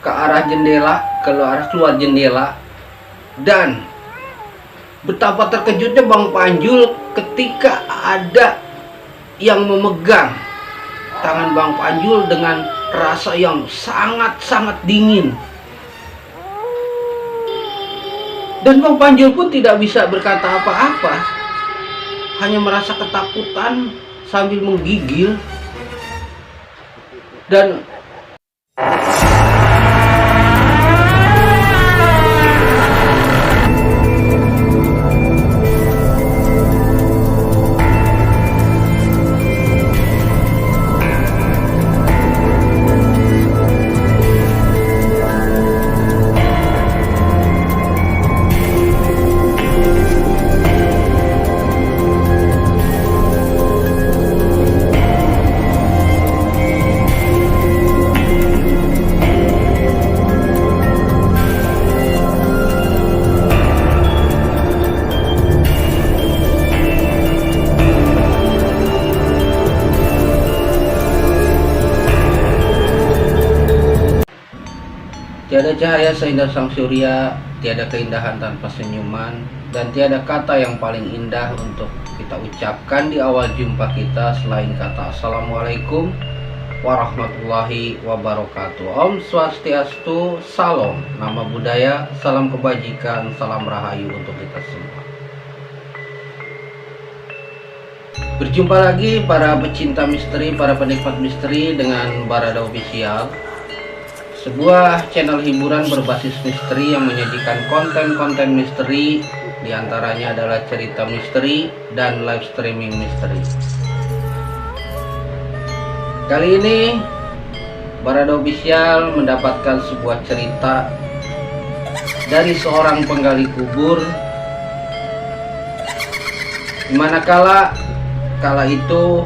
ke arah jendela, ke arah keluar jendela. Dan betapa terkejutnya Bang Panjul ketika ada yang memegang tangan Bang Panjul dengan rasa yang sangat-sangat dingin. Dan Bang Panjul pun tidak bisa berkata apa-apa, hanya merasa ketakutan sambil menggigil. Dan tiada cahaya seindah sang surya, tiada keindahan tanpa senyuman, dan tiada kata yang paling indah untuk kita ucapkan di awal jumpa kita selain kata Assalamualaikum warahmatullahi wabarakatuh. Om Swastiastu, Salam, nama budaya, salam kebajikan, salam rahayu untuk kita semua. Berjumpa lagi para pecinta misteri, para penikmat misteri dengan Barada Official, sebuah channel hiburan berbasis misteri yang menyajikan konten-konten misteri, diantaranya adalah cerita misteri dan live streaming misteri. Kali ini Barada Official mendapatkan sebuah cerita dari seorang penggali kubur, dimana kala itu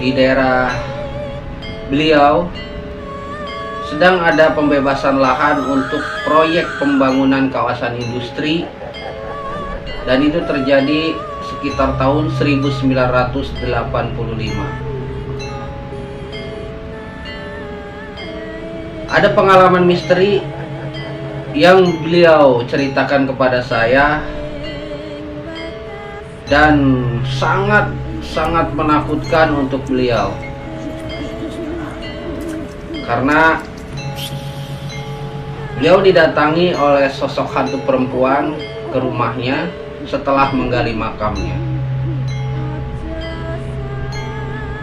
di daerah beliau sedang ada pembebasan lahan untuk proyek pembangunan kawasan industri, dan itu terjadi sekitar tahun 1985. Ada pengalaman misteri yang beliau ceritakan kepada saya dan sangat menakutkan untuk beliau, karena beliau didatangi oleh sosok hantu perempuan ke rumahnya setelah menggali makamnya.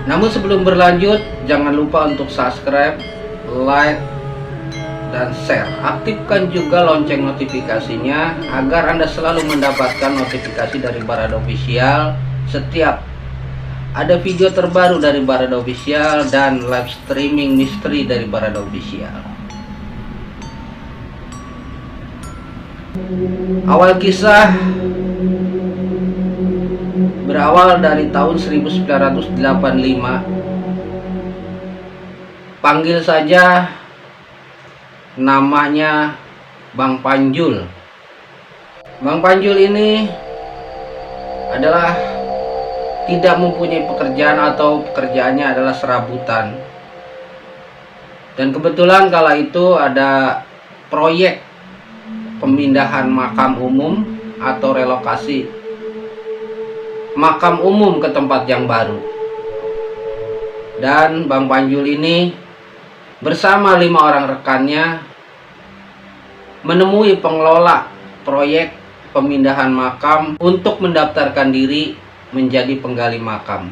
Namun sebelum berlanjut, jangan lupa untuk subscribe, like, dan share. Aktifkan juga lonceng notifikasinya agar Anda selalu mendapatkan notifikasi dari Barada Official setiap ada video terbaru dari Barada Official dan live streaming misteri dari Barada Official. Awal kisah berawal dari tahun 1985. Panggil saja namanya Bang Panjul. Bang Panjul ini adalah tidak mempunyai pekerjaan atau pekerjaannya adalah serabutan. Dan kebetulan kala itu ada proyek pemindahan makam umum atau relokasi makam umum ke tempat yang baru. Dan Bang Panjul ini bersama 5 orang rekannya menemui pengelola proyek pemindahan makam untuk mendaftarkan diri menjadi penggali makam.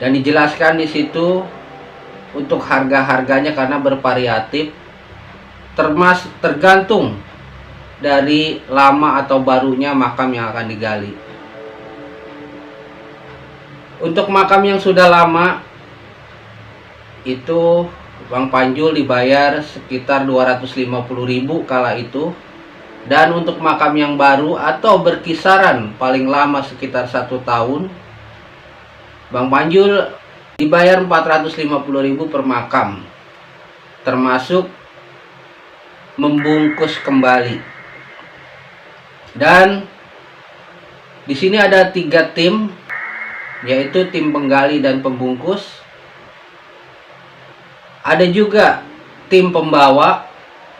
Dan dijelaskan di situ untuk harga-harganya karena bervariatif, tergantung dari lama atau barunya makam yang akan digali. Untuk makam yang sudah lama itu Bang Panjul dibayar sekitar 250.000 kala itu, dan untuk makam yang baru atau berkisaran paling lama sekitar 1 tahun, Bang Panjul dibayar 450.000 per makam, termasuk membungkus kembali. Dan di sini ada 3 tim, yaitu tim penggali dan pembungkus. Ada juga tim pembawa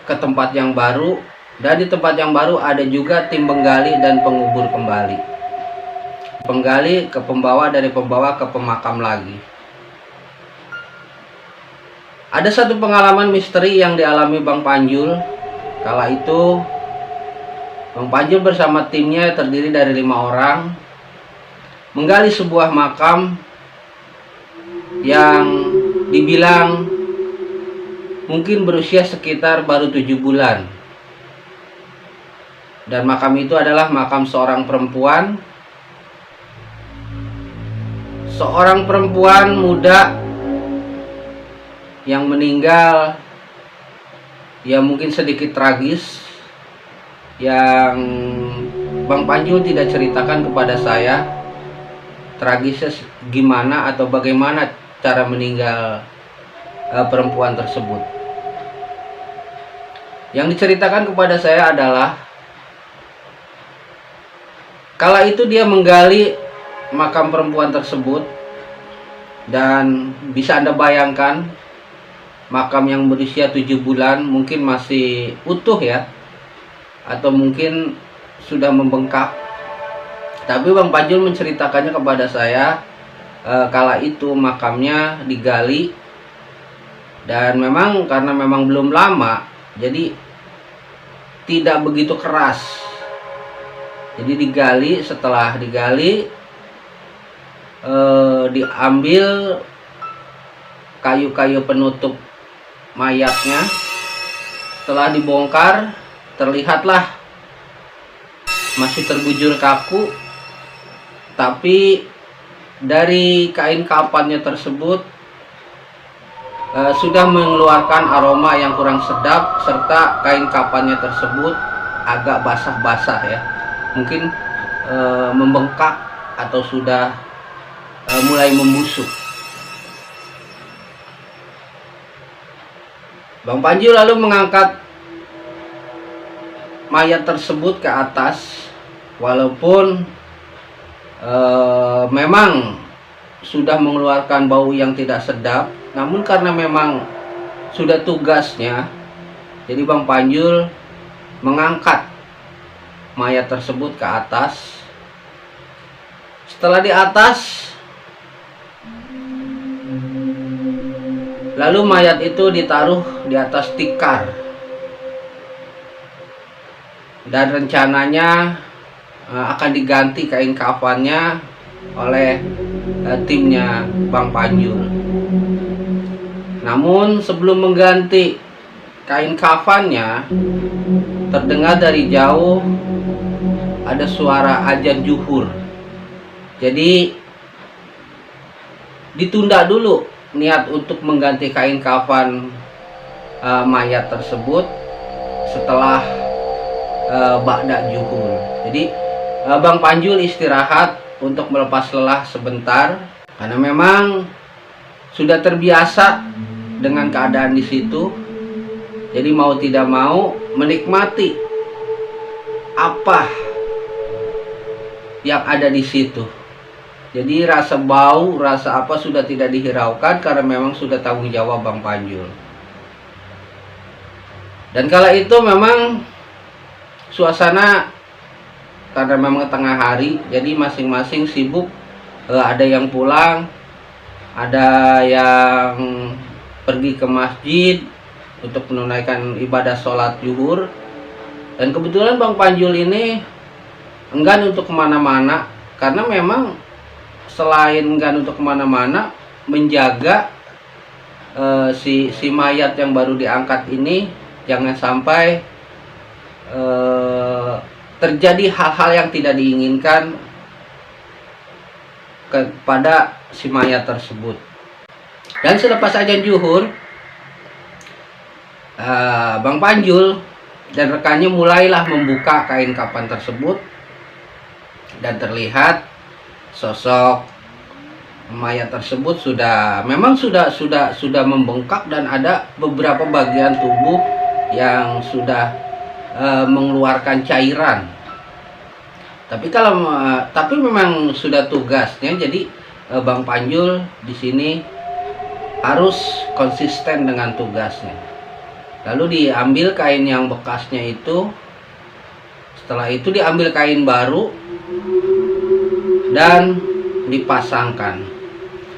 ke tempat yang baru, dan di tempat yang baru ada juga tim penggali dan pengubur kembali. Penggali ke pembawa, dari pembawa ke pemakam lagi. Ada satu pengalaman misteri yang dialami Bang Panjul. Kala itu Bang Panjul bersama timnya terdiri dari 5 orang menggali sebuah makam yang dibilang mungkin berusia sekitar baru 7 bulan. Dan makam itu adalah makam seorang perempuan. Seorang perempuan muda yang meninggal ya mungkin sedikit tragis, yang Bang Panjul tidak ceritakan kepada saya tragisnya gimana atau bagaimana cara meninggal perempuan tersebut. Yang diceritakan kepada saya adalah kala itu dia menggali makam perempuan tersebut, dan bisa Anda bayangkan makam yang berusia 7 bulan mungkin masih utuh ya, atau mungkin sudah membengkak. Tapi Bang Panjul menceritakannya kepada saya kala itu makamnya digali, dan memang karena memang belum lama jadi tidak begitu keras. Jadi digali, setelah digali diambil kayu-kayu penutup mayatnya. Setelah dibongkar, terlihatlah masih terbujur kaku, tapi dari kain kafannya tersebut sudah mengeluarkan aroma yang kurang sedap, serta kain kafannya tersebut agak basah-basah ya, mungkin membengkak atau sudah mulai membusuk. Bang Panjul lalu mengangkat mayat tersebut ke atas, walaupun memang sudah mengeluarkan bau yang tidak sedap, namun karena memang sudah tugasnya, jadi Bang Panjul mengangkat mayat tersebut ke atas. Setelah di atas, lalu mayat itu ditaruh di atas tikar, dan rencananya akan diganti kain kafannya oleh timnya Bang Panjul. Namun sebelum mengganti kain kafannya, terdengar dari jauh ada suara azan zuhur. Jadi ditunda dulu niat untuk mengganti kain kafan mayat tersebut setelah ba'da zuhur. Jadi Bang Panjul istirahat untuk melepas lelah sebentar, karena memang sudah terbiasa dengan keadaan di situ. Jadi mau tidak mau menikmati apa yang ada di situ. Jadi rasa bau, rasa apa sudah tidak dihiraukan, karena memang sudah tanggung jawab Bang Panjul. Dan kala itu memang suasana, karena memang tengah hari, jadi masing-masing sibuk. Ada yang pulang, ada yang pergi ke masjid untuk menunaikan ibadah sholat zuhur. Dan kebetulan Bang Panjul ini enggan untuk kemana-mana, karena memang selain enggan untuk kemana-mana, menjaga si mayat yang baru diangkat ini jangan sampai terjadi hal-hal yang tidak diinginkan kepada si mayat tersebut. Dan selepas azan zuhur, Bang Panjul dan rekannya mulailah membuka kain kafan tersebut, dan terlihat sosok mayat tersebut sudah membengkak, dan ada beberapa bagian tubuh yang sudah mengeluarkan cairan. Tapi memang sudah tugasnya, jadi Bang Panjul di sini harus konsisten dengan tugasnya. Lalu diambil kain yang bekasnya itu. Setelah itu diambil kain baru dan dipasangkan.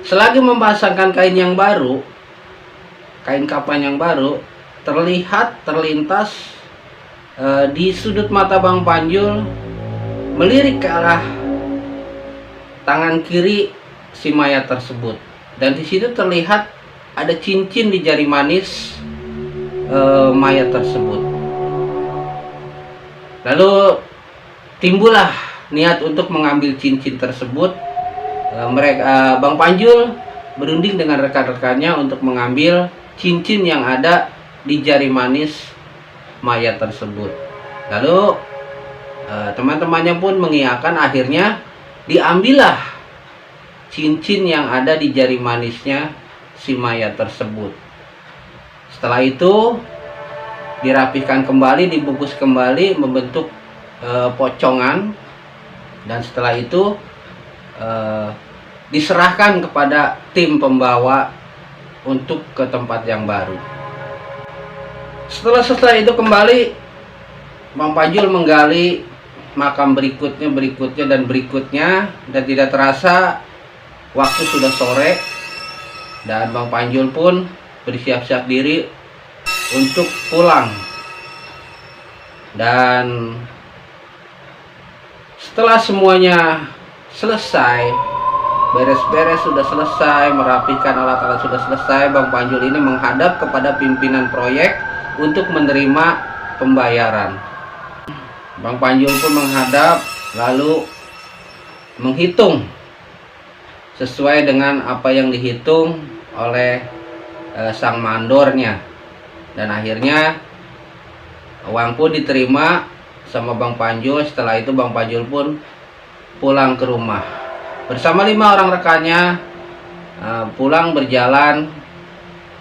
Selagi memasangkan kain yang baru, kain kapan yang baru, terlintas di sudut mata Bang Panjul melirik ke arah tangan kiri si mayat tersebut. Dan di situ terlihat ada cincin di jari manis mayat tersebut. Lalu timbullah niat untuk mengambil cincin tersebut. Bang Panjul berunding dengan rekan-rekannya untuk mengambil cincin yang ada di jari manis mayat tersebut. Lalu teman-temannya pun mengiyakan. Akhirnya diambillah cincin yang ada di jari manisnya si mayat tersebut. Setelah itu dirapihkan kembali, dibungkus kembali membentuk pocongan, dan setelah itu diserahkan kepada tim pembawa untuk ke tempat yang baru. Setelah itu kembali, Bang Panjul menggali makam berikutnya dan tidak terasa waktu sudah sore, dan Bang Panjul pun bersiap-siap diri untuk pulang. Dan setelah semuanya selesai, beres-beres sudah selesai, merapikan alat-alat sudah selesai, Bang Panjul ini menghadap kepada pimpinan proyek untuk menerima pembayaran. Bang Panjul pun menghadap lalu menghitung sesuai dengan apa yang dihitung oleh sang mandornya, dan akhirnya uang pun diterima sama Bang Panjul. Setelah itu Bang Panjul pun pulang ke rumah bersama 5 orang rekannya. Pulang berjalan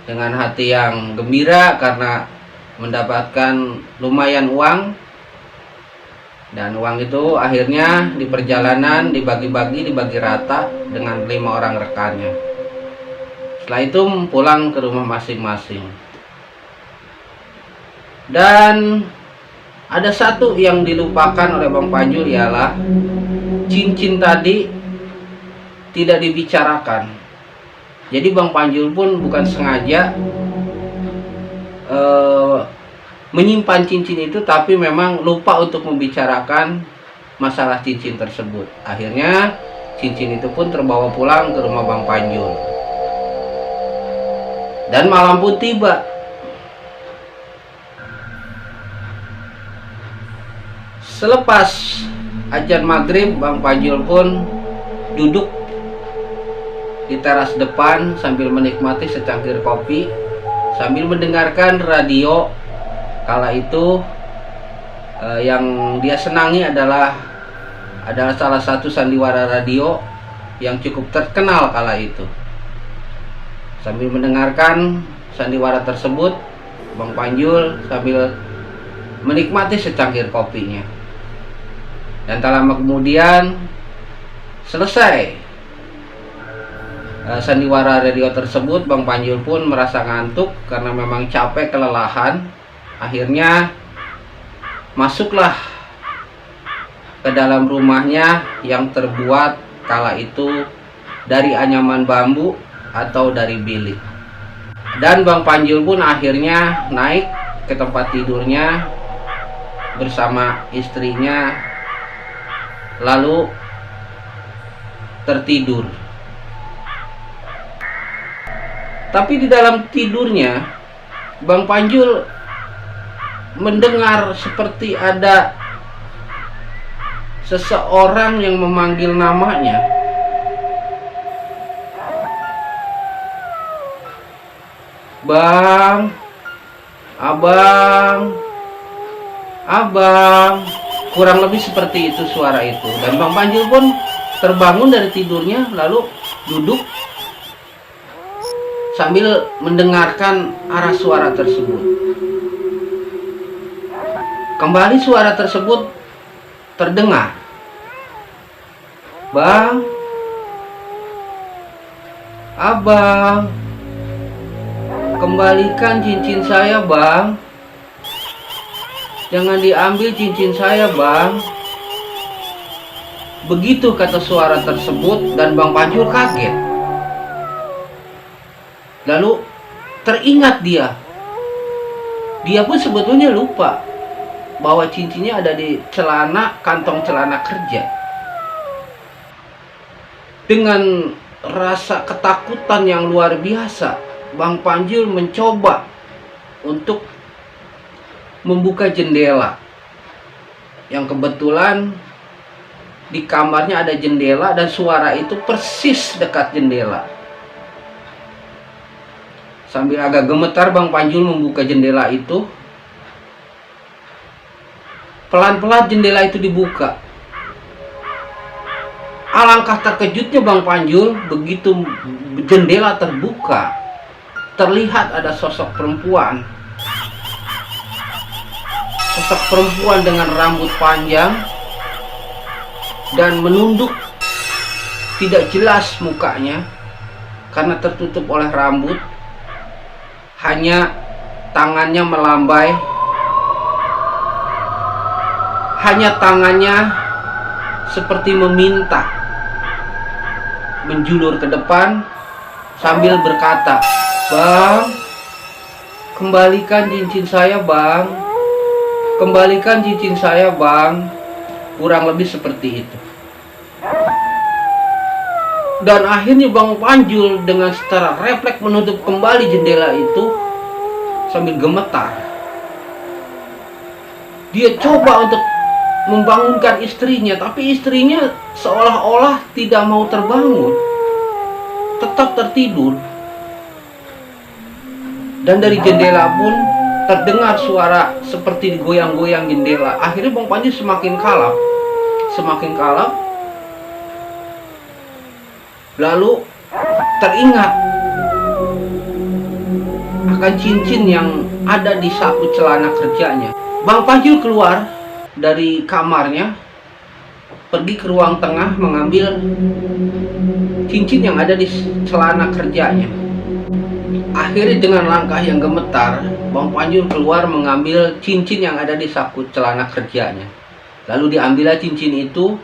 dengan hati yang gembira karena mendapatkan lumayan uang, dan uang itu akhirnya di perjalanan dibagi rata dengan 5 orang rekannya. Setelah itu pulang ke rumah masing-masing. Dan ada satu yang dilupakan oleh Bang Panjul, ialah cincin tadi tidak dibicarakan. Jadi Bang Panjul pun bukan sengaja menyimpan cincin itu, tapi memang lupa untuk membicarakan masalah cincin tersebut. Akhirnya cincin itu pun terbawa pulang ke rumah Bang Panjul. Dan malam pun tiba. Selepas azan maghrib, Bang Panjul pun duduk di teras depan sambil menikmati secangkir kopi, sambil mendengarkan radio. Kala itu yang dia senangi adalah salah satu sandiwara radio yang cukup terkenal kala itu. Sambil mendengarkan sandiwara tersebut, Bang Panjul sambil menikmati secangkir kopinya. Dan tak lama kemudian selesai sandiwara radio tersebut, Bang Panjul pun merasa ngantuk karena memang capek, kelelahan. Akhirnya masuklah ke dalam rumahnya yang terbuat kala itu dari anyaman bambu atau dari bilik. Dan Bang Panjul pun akhirnya naik ke tempat tidurnya bersama istrinya, lalu tertidur. Tapi di dalam tidurnya Bang Panjul mendengar seperti ada seseorang yang memanggil namanya. Bang, abang, abang. Kurang lebih seperti itu suara itu. Dan Bang Panjul pun terbangun dari tidurnya, lalu duduk sambil mendengarkan arah suara tersebut. Kembali suara tersebut terdengar. Bang, abang, Kembalikan cincin saya, Bang. Jangan diambil cincin saya, Bang. Begitu kata suara tersebut dan Bang Panjul kaget. Lalu teringat dia. Dia pun sebetulnya lupa bahwa cincinnya ada di kantong celana kerja. Dengan rasa ketakutan yang luar biasa, Bang Panjul mencoba untuk membuka jendela. Yang kebetulan di kamarnya ada jendela dan suara itu persis dekat jendela. Sambil agak gemetar, Bang Panjul membuka jendela itu. Pelan-pelan jendela itu dibuka. Alangkah terkejutnya Bang Panjul begitu jendela terbuka. Terlihat ada sosok perempuan. Sosok perempuan dengan rambut panjang dan menunduk, tidak jelas mukanya karena tertutup oleh rambut. Hanya tangannya melambai. Hanya tangannya seperti meminta, menjulur ke depan sambil berkata, "Bang, kembalikan cincin saya, Bang. Kembalikan cincin saya, Bang." Kurang lebih seperti itu. Dan akhirnya Bang Panjul dengan secara refleks menutup kembali jendela itu sambil gemetar. Dia coba untuk membangunkan istrinya, tapi istrinya seolah-olah tidak mau terbangun, tetap tertidur. Dan dari jendela pun terdengar suara seperti digoyang-goyang jendela. Akhirnya Bang Panjul semakin kalap. Lalu teringat akan cincin yang ada di saku celana kerjanya. Bang Panjul keluar dari kamarnya, pergi ke ruang tengah mengambil cincin yang ada di celana kerjanya. Akhirnya dengan langkah yang gemetar, Bang Panjul keluar mengambil cincin yang ada di saku celana kerjanya. Lalu diambillah cincin itu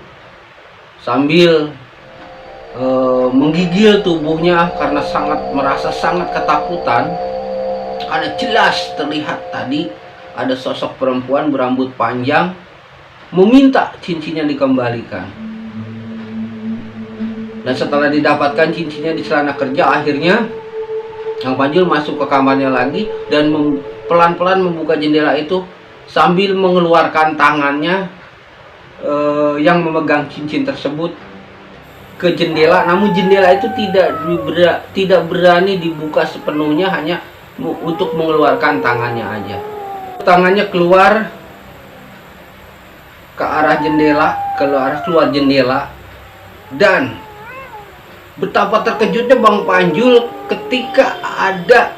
sambil menggigil tubuhnya karena merasa sangat ketakutan. Ada jelas terlihat tadi ada sosok perempuan berambut panjang meminta cincinnya dikembalikan. Dan setelah didapatkan cincinnya di celana kerja, akhirnya Bang Panjul masuk ke kamarnya lagi dan pelan-pelan membuka jendela itu sambil mengeluarkan tangannya yang memegang cincin tersebut ke jendela. Namun jendela itu tidak berani dibuka sepenuhnya, hanya untuk mengeluarkan tangannya aja. Tangannya keluar ke arah jendela, keluar jendela, dan betapa terkejutnya Bang Panjul ketika ada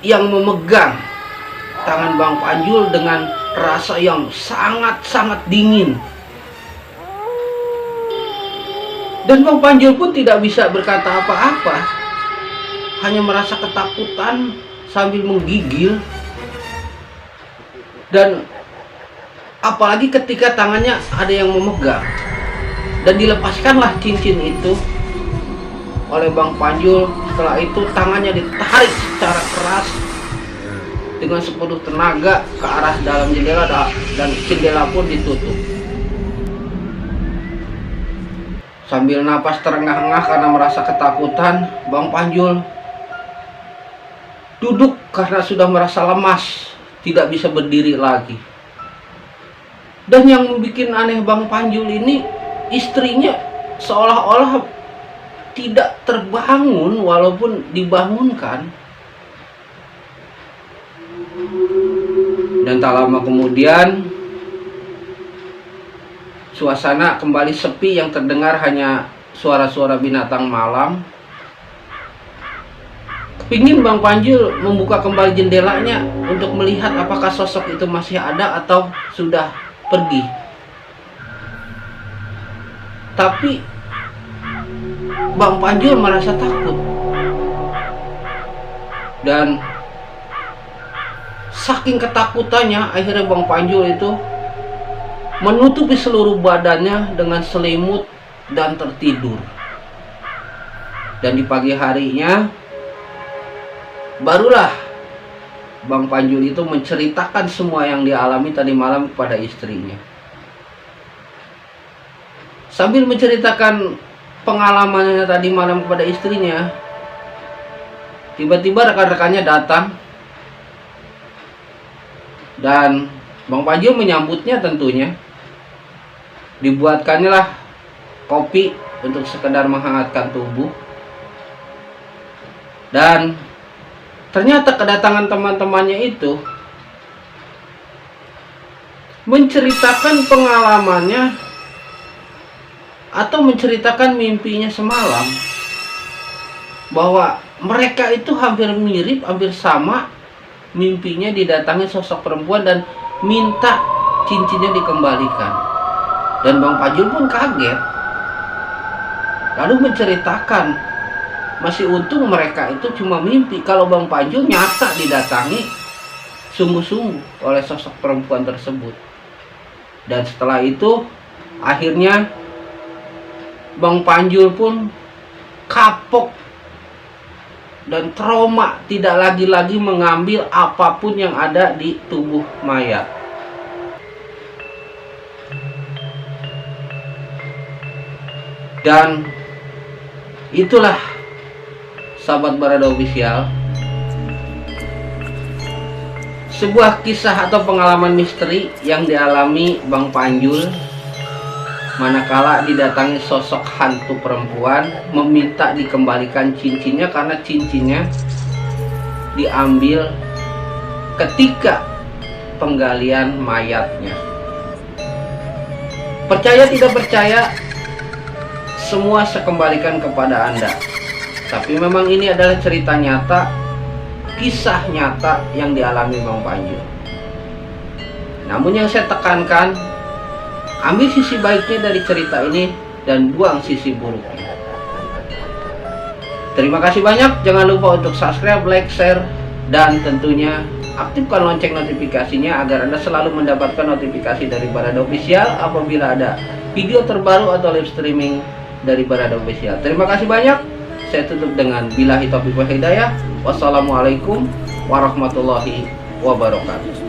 yang memegang tangan Bang Panjul dengan rasa yang sangat-sangat dingin. Dan Bang Panjul pun tidak bisa berkata apa-apa, hanya merasa ketakutan sambil menggigil. Dan apalagi ketika tangannya ada yang memegang. Dan dilepaskanlah cincin itu oleh Bang Panjul. Setelah itu tangannya ditarik secara keras dengan sepenuh tenaga ke arah dalam jendela, dan jendela pun ditutup. Sambil napas terengah-engah karena merasa ketakutan, Bang Panjul duduk karena sudah merasa lemas, tidak bisa berdiri lagi. Dan yang membuat aneh Bang Panjul ini, istrinya seolah-olah tidak terbangun walaupun dibangunkan. Dan tak lama kemudian suasana kembali sepi, yang terdengar hanya suara-suara binatang malam. Kepingin Bang Panjul membuka kembali jendelanya untuk melihat apakah sosok itu masih ada atau sudah pergi. Tapi Bang Panjul merasa takut. Dan Saking ketakutannya, akhirnya Bang Panjul itu menutupi seluruh badannya dengan selimut dan tertidur. Dan di pagi harinya barulah Bang Panjul itu menceritakan semua yang dialami tadi malam kepada istrinya. Sambil menceritakan pengalamannya tadi malam kepada istrinya, tiba-tiba rekan-rekannya datang dan Bang Panjul menyambutnya tentunya. Dibuatkannya lah kopi untuk sekedar menghangatkan tubuh. Dan ternyata kedatangan teman-temannya itu menceritakan pengalamannya atau menceritakan mimpinya semalam, bahwa mereka itu hampir mirip, hampir sama mimpinya didatangi sosok perempuan dan minta cincinnya dikembalikan. Dan Bang Panjul pun kaget, lalu menceritakan, masih untung mereka itu cuma mimpi, kalau Bang Panjul nyata didatangi sungguh-sungguh oleh sosok perempuan tersebut. Dan setelah itu akhirnya Bang Panjul pun kapok dan trauma, tidak lagi-lagi mengambil apapun yang ada di tubuh mayat. Dan itulah sahabat Barada Official, sebuah kisah atau pengalaman misteri yang dialami Bang Panjul manakala didatangi sosok hantu perempuan meminta dikembalikan cincinnya karena cincinnya diambil ketika penggalian mayatnya. Percaya tidak percaya, semua saya kembalikan kepada Anda. Tapi memang ini adalah cerita nyata, kisah nyata yang dialami Bang Panjul. Namun yang saya tekankan, ambil sisi baiknya dari cerita ini dan buang sisi buruknya. Terima kasih banyak. Jangan lupa untuk subscribe, like, share, dan tentunya aktifkan lonceng notifikasinya agar Anda selalu mendapatkan notifikasi dari Barada Official apabila ada video terbaru atau live streaming dari Barada Official. Terima kasih banyak. Saya tutup dengan billahi taufiq wal hidayah. Wassalamualaikum warahmatullahi wabarakatuh.